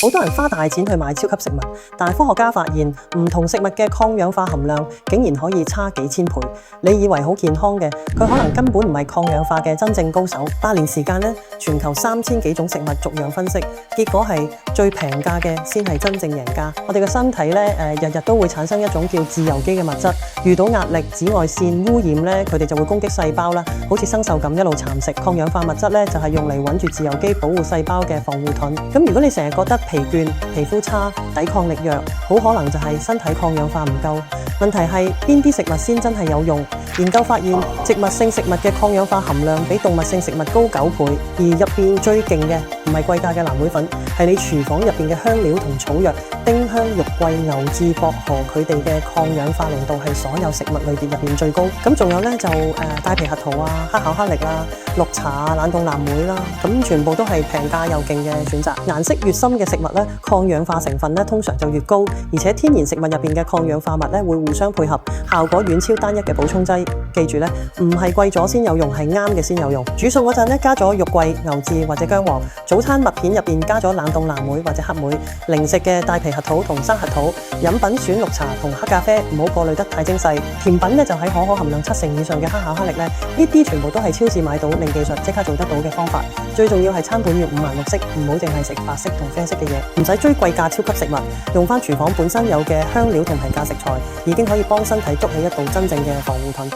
好多人花大錢去買超級食物，但係科學家發現唔同食物嘅抗氧化含量竟然可以差幾千倍。你以為好健康嘅，佢可能根本唔係抗氧化嘅真正高手。8年時間咧，全球3000幾種食物逐樣分析，結果係最平價嘅先係真正贏家。我哋嘅身體咧，日日都會產生一種叫自由基嘅物質，遇到壓力、紫外線污染咧，佢哋就會攻擊細胞啦，好似生鏽咁一路蠶食。抗氧化物質咧就係用嚟穩住自由基保護細胞嘅防護盾。咁如果你成日覺得疲倦、皮膚差、抵抗力弱，好可能就係身體抗氧化唔夠。問題係邊啲食物先真係有用？研究發現，植物性食物嘅抗氧化含量比動物性食物高9倍，而入邊最勁嘅唔係貴價嘅藍莓粉，係你廚房入邊嘅香料同草藥，丁香、肉桂、牛至、薄荷，佢哋嘅抗氧化濃度係所有食物類別入邊最高。咁仲有咧就帶皮核桃啊、黑巧克力啦、綠茶啊、冷凍藍莓啦，咁全部都係平價又勁嘅選擇。顏色越深嘅食物咧，抗氧化成分咧通常就越高，而且天然食物入邊嘅抗氧化物咧會互相配合，效果遠超單一嘅補充劑。記住咧，唔係貴咗先有用，係啱嘅先有用。煮餸嗰陣咧，加咗肉桂、牛至或者薑黃；早餐麥片入邊加咗冷凍藍莓或者黑莓；零食嘅帶皮核桃同生核桃；飲品選綠茶同黑咖啡，唔好過濾得太精細。甜品咧就喺可可含量70%以上嘅黑巧克力咧，呢啲全部都係超市買到，零技術即刻做得到嘅方法。最重要係餐盤要五顏六色，唔好淨係食白色同啡色嘅嘢，唔使追貴價超級食物，用返廚房本身有嘅香料同平價食材，已經可以幫身體築起一道真正嘅防護盾。